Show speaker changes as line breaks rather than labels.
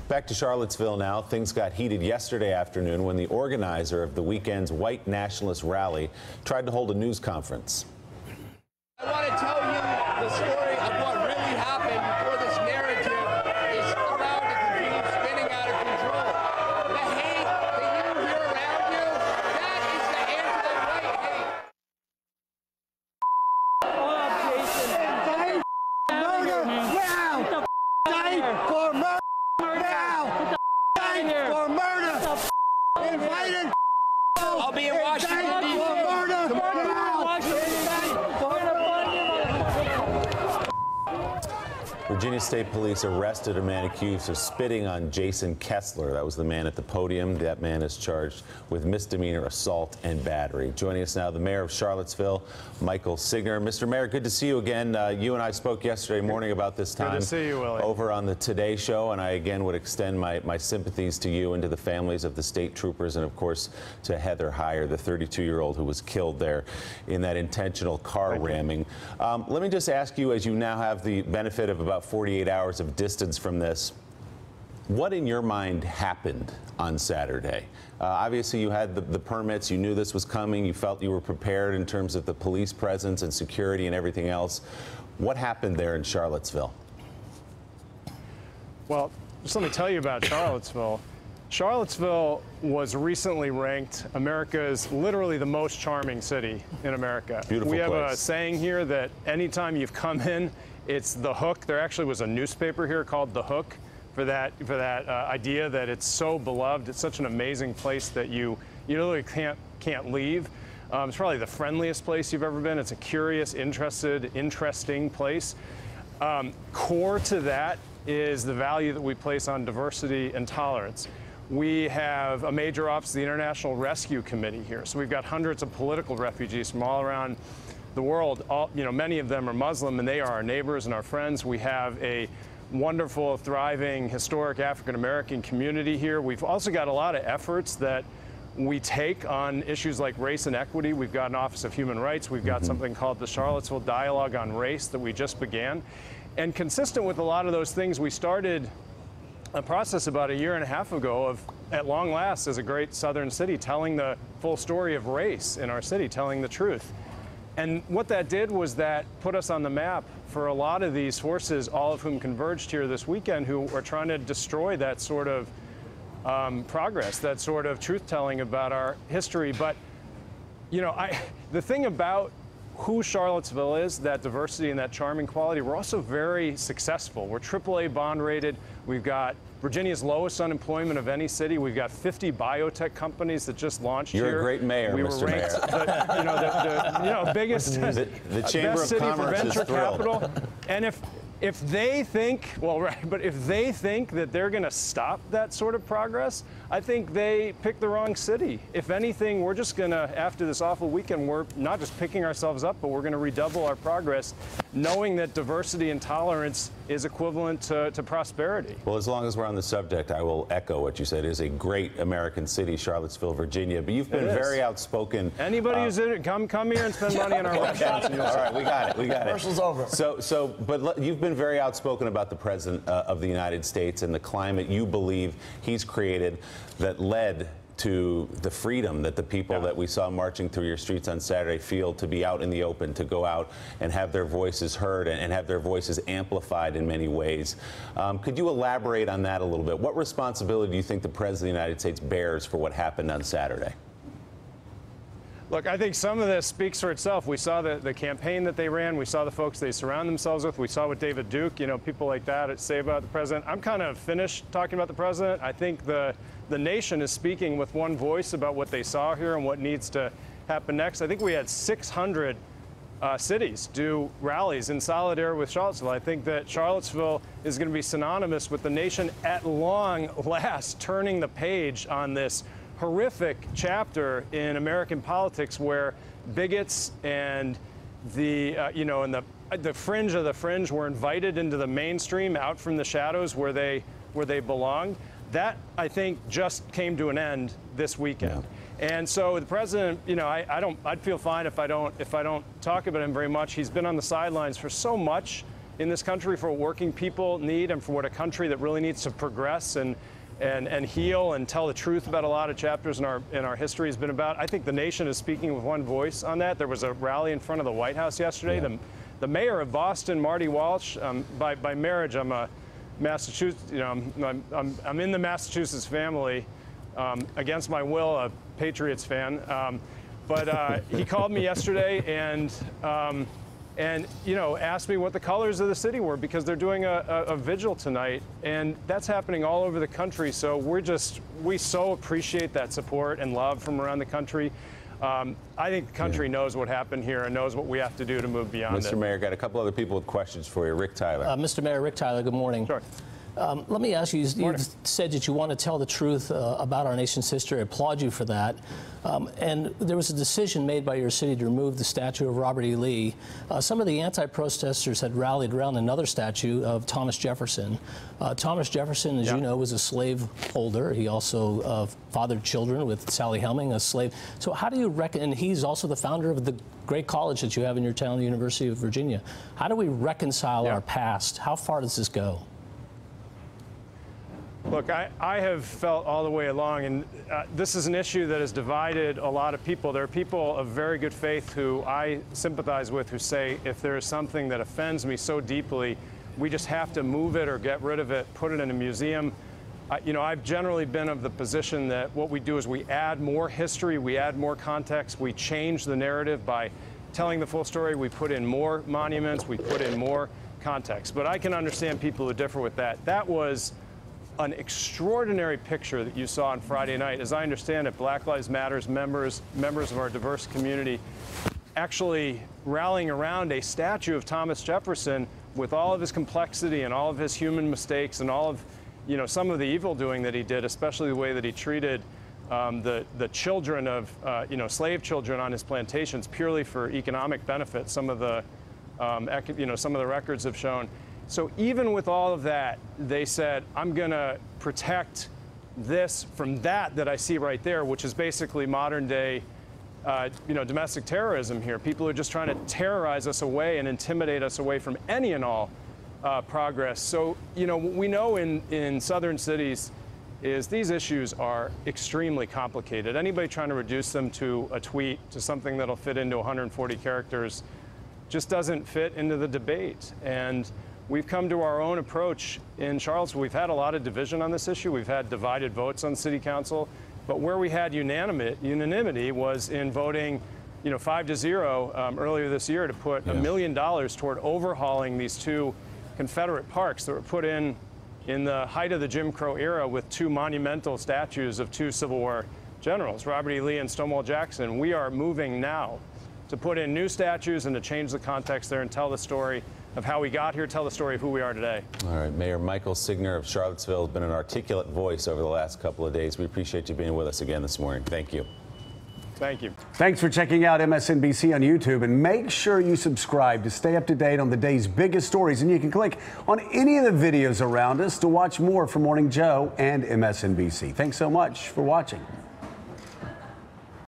Back to Charlottesville now. Things got heated yesterday afternoon when the organizer of the weekend's white nationalist rally tried to hold a news conference.
I want to tell you the story of what really happened before this narrative is allowed to continue spinning out of control. The hate that you hear around you, that is the anti-white hate.
Murder now! Fight for murder now! Fight for murder! Invited!
I'll be in Washington, D.C.
for murder now!
Virginia State Police arrested a man accused of spitting on Jason Kessler. That was the man at the podium. That man is charged with misdemeanor assault and battery. Joining us now, the mayor of Charlottesville, Michael Signer. Mr. Mayor, good to see you again. You and I spoke yesterday morning about this time.
Good to see you, Willie.
Over on the Today Show, and I again would extend my sympathies to you and to the families of the state troopers, and of course to Heather Heyer, the 32-year-old who was killed there in that intentional car ramming. Let me just ask you, as you now have the benefit of about 48 hours of distance from this, what in your mind happened on Saturday? Obviously, you had the permits, you knew this was coming, you felt you were prepared in terms of the police presence and security and everything else. What happened there in Charlottesville?
Well, just let me tell you about Charlottesville. Charlottesville was recently ranked America's literally the most charming city in America.
Beautiful
We have
place.
a saying here that anytime you've come in, it's The Hook. There actually was a newspaper here called The Hook for that idea that it's so beloved. It's such an amazing place that you literally can't leave. It's probably the friendliest place you've ever been. It's a curious, interesting place. Core to that is the value that we place on diversity and tolerance. We have a major office of the International Rescue Committee here. So we've got hundreds of political refugees from all around the world. Many of them are Muslim, and they are our neighbors and our friends. We have a wonderful, thriving, historic African-American community here. We've also got a lot of efforts that we take on issues like race and equity. We've got an Office of Human Rights. We've got something called the Charlottesville Dialogue on Race that we just began. And consistent with a lot of those things, we started a process about a year and a half ago of, at long last, as a great southern city, telling the full story of race in our city, telling the truth. And what that did was that put us on the map for a lot of these forces, all of whom converged here this weekend, who are trying to destroy that sort of progress, that sort of truth-telling about our history. But, the thing about who Charlottesville is, that diversity and that charming quality, we're also very successful. We're AAA bond rated. We've got Virginia's lowest unemployment of any city. We've got 50 biotech companies that just launched here.
You're a great mayor,
We
Mr.
were ranked the biggest,
the Chamber
best
of
city for
Commerce
venture
is thrilled.
capital. And if they think, but if they think that they're going to stop that sort of progress, I think they picked the wrong city. If anything, we're just going to, after this awful weekend, we're not just picking ourselves up, but we're going to redouble our progress, knowing that diversity and tolerance is equivalent to prosperity.
Well, as long as we're on the subject, I will echo what you said. It is a great American city, Charlottesville, Virginia. But you've been very outspoken.
Anybody who's in it, come here and spend money on our restaurants.
All right, we got it.
Commercial's over.
But you've been very outspoken about the President of the United States and the climate you believe he's created that led to the freedom that the people that we saw marching through your streets on Saturday feel to be out in the open, to go out and have their voices heard and have their voices amplified in many ways. Could you elaborate on that a little bit? What responsibility do you think the President of the United States bears for what happened on Saturday?
Look, I think some of this speaks for itself. We saw the campaign that they ran. We saw the folks they surround themselves with. We saw what David Duke, people like that say about the president. I'm kind of finished talking about the president. I think the nation is speaking with one voice about what they saw here and what needs to happen next. I think we had 600 cities do rallies in solidarity with Charlottesville. I think that Charlottesville is going to be synonymous with the nation at long last turning the page on this horrific chapter in American politics where bigots and the fringe of the fringe were invited into the mainstream, out from the shadows where they belonged. That, I think, just came to an end this weekend. Yeah. And so the president, I'd feel fine if I don't talk about him very much. He's been on the sidelines for so much in this country, for what working people need, and for what a country that really needs to progress and heal and tell the truth about a lot of chapters in our history has been about. I think the nation is speaking with one voice on that. There was a rally in front of the White House yesterday.
Yeah.
The mayor of Boston, Marty Walsh, by marriage, I'm a Massachusetts, I'm in the Massachusetts family, against my will, a Patriots fan. But he called me yesterday and asked me what the colors of the city were, because they're doing a vigil tonight, and that's happening all over the country. So we so appreciate that support and love from around the country. I think the country knows what happened here and knows what we have to do to move beyond it.
Mr. Mayor, got a couple other people with questions for you. Rick Tyler.
Mr. Mayor, Rick Tyler, good morning.
Sure.
Let me ask you, you said that you want to tell the truth about our nation's history. I applaud you for that. And there was a decision made by your city to remove the statue of Robert E. Lee. Some of the anti-protesters had rallied around another statue of Thomas Jefferson. Thomas Jefferson, as you know, was a slave holder. He also fathered children with Sally Heming, a slave. So how do you reckon, and he's also the founder of the great college that you have in your town, the University of Virginia. How do we reconcile our past? How far does this go?
Look, I have felt all the way along, and this is an issue that has divided a lot of people. There are people of very good faith who I sympathize with who say, if there is something that offends me so deeply, we just have to move it or get rid of it, put it in a museum. I've generally been of the position that what we do is we add more history, we add more context, we change the narrative by telling the full story, we put in more monuments, we put in more context. But I can understand people who differ with that. That was an extraordinary picture that you saw on Friday night. As I understand it, Black Lives Matter members of our diverse community actually rallying around a statue of Thomas Jefferson with all of his complexity and all of his human mistakes and all of, some of the evil doing that he did, especially the way that he treated the children of, slave children on his plantations purely for economic benefit. Some of the, some of the records have shown. So even with all of that, they said, I'm going to protect this from that I see right there, which is basically modern day, domestic terrorism here. People are just trying to terrorize us away and intimidate us away from any and all progress. So, what we know in southern cities is these issues are extremely complicated. Anybody trying to reduce them to a tweet, to something that'll fit into 140 characters, just doesn't fit into the debate. And we've come to our own approach in Charlottesville. We've had a lot of division on this issue. We've had divided votes on city council. But where we had unanimity was in voting, 5-0 earlier this year to put $1 million toward overhauling these two Confederate parks that were put in the height of the Jim Crow era with two monumental statues of two Civil War generals, Robert E. Lee and Stonewall Jackson. We are moving now to put in new statues and to change the context there and tell the story of how we got here, tell the story of who we are today.
All right, Mayor Michael Signer of Charlottesville has been an articulate voice over the last couple of days. We appreciate you being with us again this morning. Thank you.
Thank you.
Thanks for checking out MSNBC on YouTube, and make sure you subscribe to stay up to date on the day's biggest stories. And you can click on any of the videos around us to watch more from Morning Joe and MSNBC. Thanks so much for watching.